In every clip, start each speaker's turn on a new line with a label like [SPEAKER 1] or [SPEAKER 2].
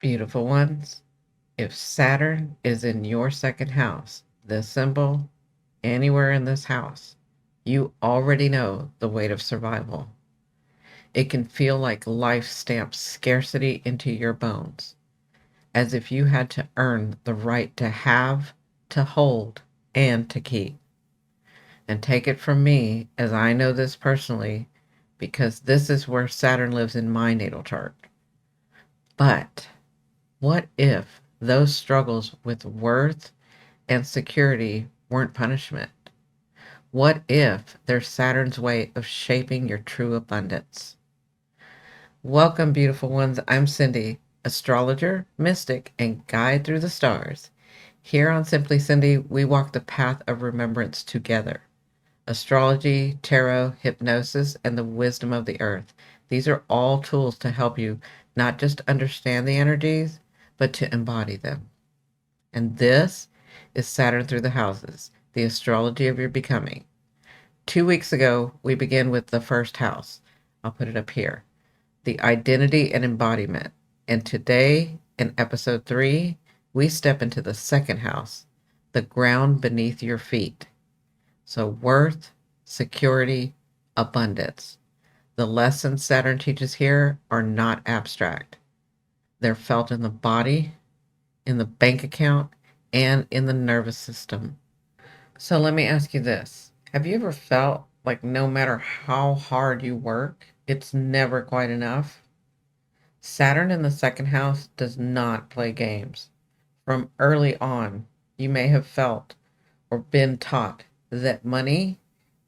[SPEAKER 1] Beautiful ones, if Saturn is in your second house, this symbol, anywhere in this house, you already know the weight of survival. It can feel like life stamps scarcity into your bones, as if you had to earn the right to have, to hold, and to keep. And take it from me, as I know this personally, because this is where Saturn lives in my natal chart. But what if those struggles with worth and security weren't punishment? What if they're Saturn's way of shaping your true abundance? Welcome, beautiful ones. I'm Cindi, astrologer, mystic, and guide through the stars. Here on Simply Cindi, we walk the path of remembrance together. Astrology, tarot, hypnosis, and the wisdom of the earth. These are all tools to help you not just understand the energies, but to embody them. And this is Saturn Through the Houses, the astrology of your becoming. 2 weeks ago, we began with the first house. I'll put it up here, the identity and embodiment. And today, in episode 3, we step into the second house, the ground beneath your feet. So, worth, security, abundance. The lessons Saturn teaches here are not abstract, they're felt in the body, in the bank account, and in the nervous system. So, let me ask you this. Have you ever felt like no matter how hard you work, it's never quite enough? Saturn in the second house does not play games. From early on, you may have felt or been taught that money,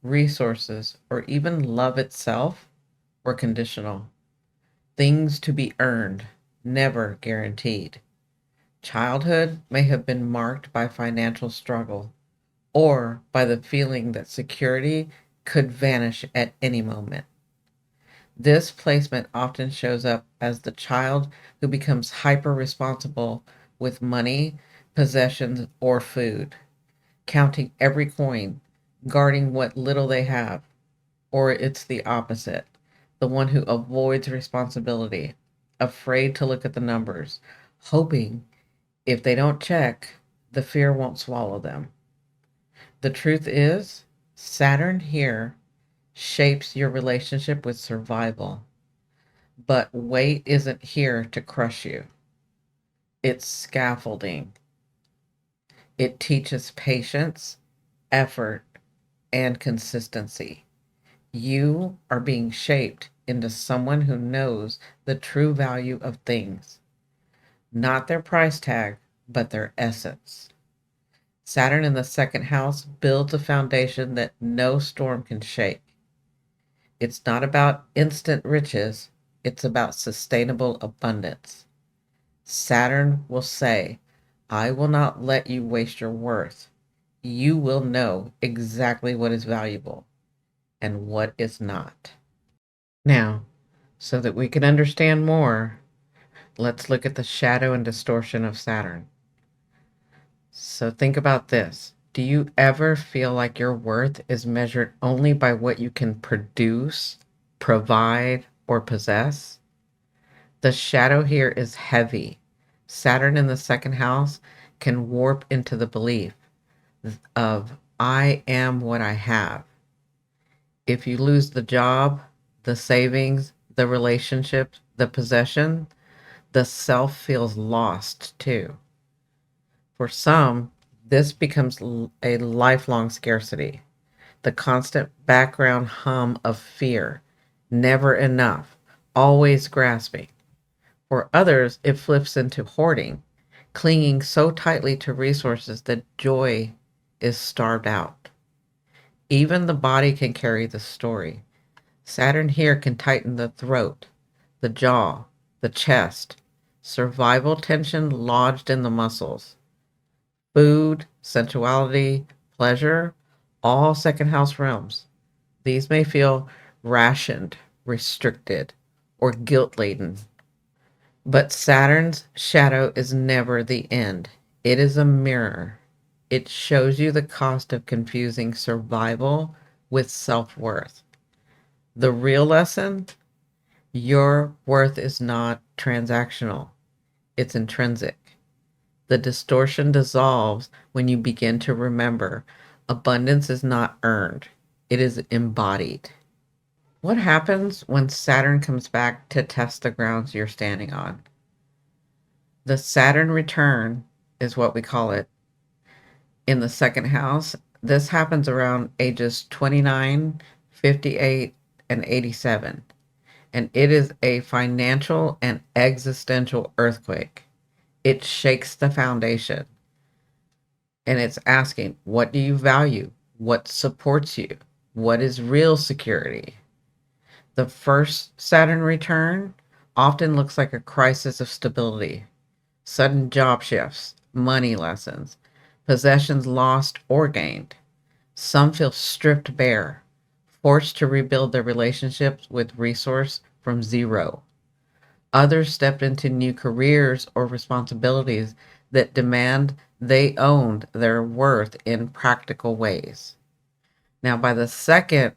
[SPEAKER 1] resources, or even love itself were conditional. Things to be earned, never guaranteed. Childhood may have been marked by financial struggle or by the feeling that security could vanish at any moment. This placement often shows up as the child who becomes hyper responsible with money, possessions, or food, counting every coin, guarding what little they have. Or it's the opposite, the one who avoids responsibility, afraid to look at the numbers, hoping if they don't check, the fear won't swallow them. The truth is, Saturn here shapes your relationship with survival, but weight isn't here to crush you. It's scaffolding. It teaches patience, effort, and consistency. You are being shaped into someone who knows the true value of things, not their price tag, but their essence. Saturn in the second house builds a foundation that no storm can shake. It's not about instant riches, it's about sustainable abundance. Saturn will say, I will not let you waste your worth. You will know exactly what is valuable and what is not. Now, so that we can understand more, let's look at the shadow and distortion of Saturn. So think about this. Do you ever feel like your worth is measured only by what you can produce, provide, or possess? The shadow here is heavy. Saturn in the second house can warp into the belief of, I am what I have. If you lose the job, the savings, the relationship, the possession, the self feels lost too. For some, this becomes a lifelong scarcity, the constant background hum of fear, never enough, always grasping. For others, it flips into hoarding, clinging so tightly to resources that joy is starved out. Even the body can carry the story. Saturn here can tighten the throat, the jaw, the chest, survival tension lodged in the muscles. Food, sensuality, pleasure, all second house realms. These may feel rationed, restricted, or guilt laden. But Saturn's shadow is never the end. It is a mirror. It shows you the cost of confusing survival with self worth. The real lesson, your worth is not transactional, it's intrinsic. The distortion dissolves when you begin to remember abundance is not earned, it is embodied. What happens when Saturn comes back to test the grounds you're standing on? The Saturn return is what we call it in the second house. This happens around ages 29, 58, and 87. And it is a financial and existential earthquake. It shakes the foundation. And it's asking, what do you value? What supports you? What is real security? The first Saturn return often looks like a crisis of stability, sudden job shifts, money lessons, possessions lost or gained. Some feel stripped bare, forced to rebuild their relationships with resource from zero. Others stepped into new careers or responsibilities that demand they owned their worth in practical ways. Now, by the second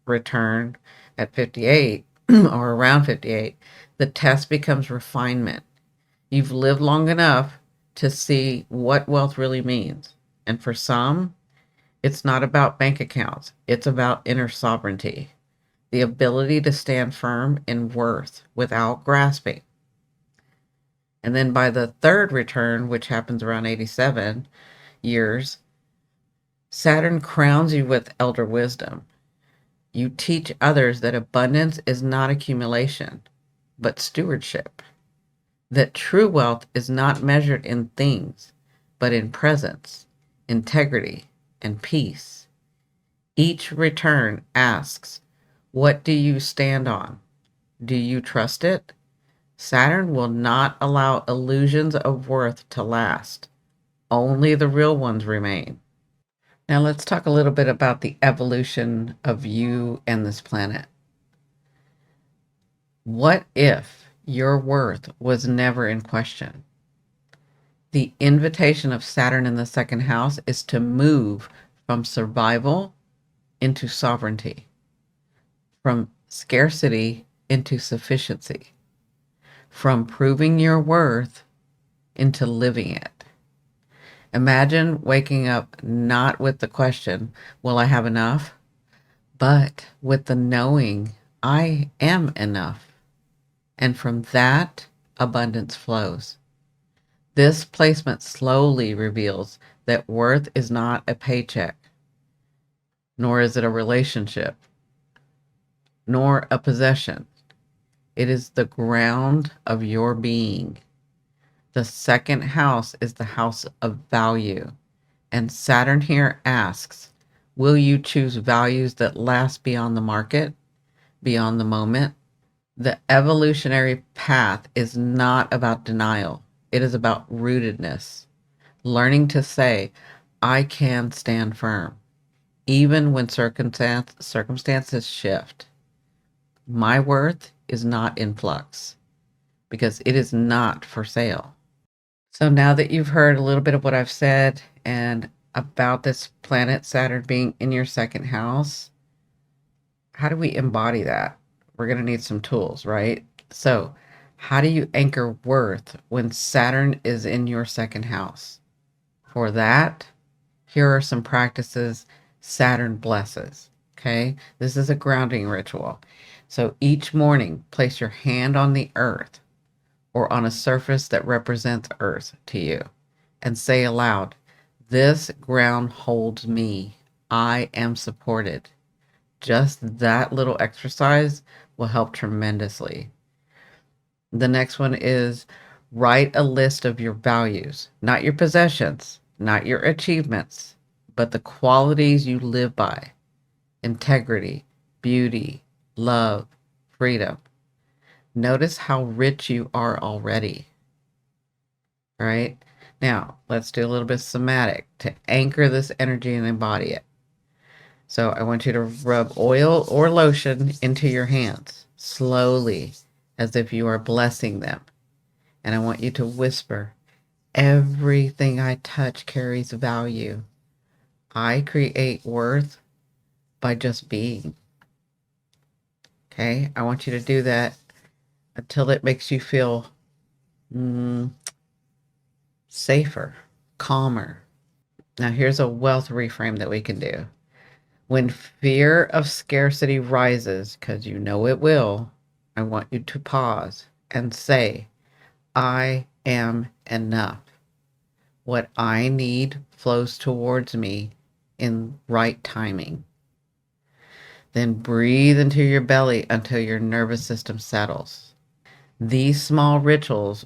[SPEAKER 1] return at 58 or around 58, the test becomes refinement. You've lived long enough to see what wealth really means. And for some, it's not about bank accounts, it's about inner sovereignty, the ability to stand firm in worth without grasping. And then by the third return, which happens around 87 years, Saturn crowns you with elder wisdom. You teach others that abundance is not accumulation, but stewardship. That true wealth is not measured in things, but in presence, integrity, and peace. Each return asks, what do you stand on? Do you trust it? Saturn will not allow illusions of worth to last. Only the real ones remain. Now let's talk a little bit about the evolution of you and this planet. What if your worth was never in question? The invitation of Saturn in the second house is to move from survival into sovereignty, from scarcity into sufficiency, from proving your worth into living it. Imagine waking up not with the question, will I have enough? But with the knowing, I am enough. And from that, abundance flows. This placement slowly reveals that worth is not a paycheck, nor is it a relationship, nor a possession. It is the ground of your being. The second house is the house of value. And Saturn here asks, will you choose values that last beyond the market, beyond the moment? The evolutionary path is not about denial. It is about rootedness. Learning to say, I can stand firm, even when circumstances shift. My worth is not in flux because it is not for sale. So now that you've heard a little bit of what I've said and about this planet Saturn being in your second house, how do we embody that? We're going to need some tools, right? So, how do you anchor worth when Saturn is in your second house? For that, here are some practices Saturn blesses. Okay, this is a grounding ritual. So each morning, place your hand on the earth or on a surface that represents earth to you and say aloud, this ground holds me. I am supported. Just that little exercise will help tremendously. The next one is write a list of your values, not your possessions, not your achievements, but the qualities you live by: integrity, beauty, love, freedom. Notice how rich you are already. All right. Now, let's do a little bit somatic to anchor this energy and embody it. So I want you to rub oil or lotion into your hands slowly as if you are blessing them. And I want you to whisper, everything I touch carries value. I create worth by just being. Okay, I want you to do that until it makes you feel safer, calmer. Now, here's a wealth reframe that we can do. When fear of scarcity rises, because you know it will, I want you to pause and say, I am enough. What I need flows towards me in right timing. Then breathe into your belly until your nervous system settles. These small rituals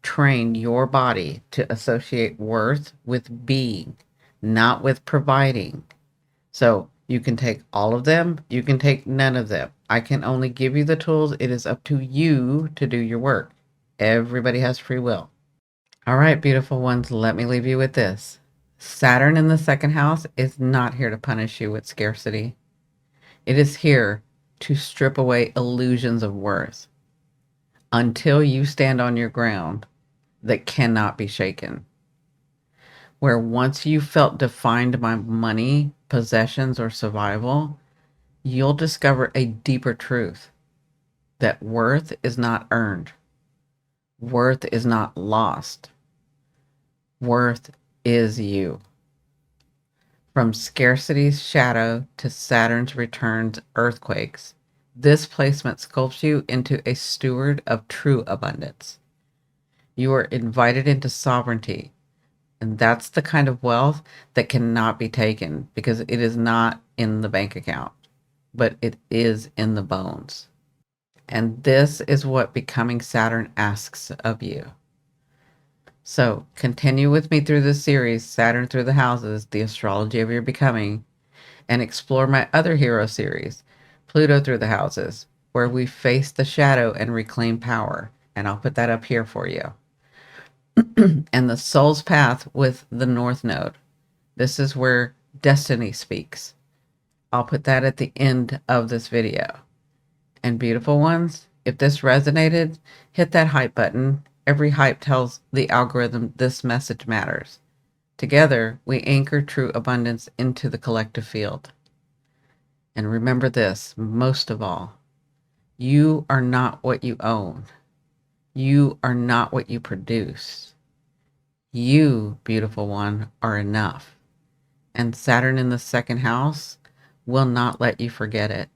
[SPEAKER 1] train your body to associate worth with being, not with providing. So you can take all of them, you can take none of them. I can only give you the tools. It is up to you to do your work. Everybody has free will. All right, beautiful ones, let me leave you with this. Saturn in the second house is not here to punish you with scarcity. It is here to strip away illusions of worth until you stand on your ground that cannot be shaken. Where once you felt defined by money, possessions, or survival, you'll discover a deeper truth that worth is not earned. Worth is not lost. Worth is you. From scarcity's shadow to Saturn's return's earthquakes, this placement sculpts you into a steward of true abundance. You are invited into sovereignty, and that's the kind of wealth that cannot be taken because it is not in the bank account, but it is in the bones. And this is what becoming Saturn asks of you. So continue with me through this series, Saturn Through the Houses, the Astrology of Your Becoming, and explore my other hero series, Pluto Through the Houses, where we face the shadow and reclaim power. And I'll put that up here for you. And the soul's path with the North Node. This is where destiny speaks. I'll put that at the end of this video. And beautiful ones, if this resonated, hit that hype button. Every hype tells the algorithm this message matters. Together, we anchor true abundance into the collective field. And remember this, most of all, you are not what you own. You are not what you produce. You, beautiful one, are enough. And Saturn in the second house will not let you forget it.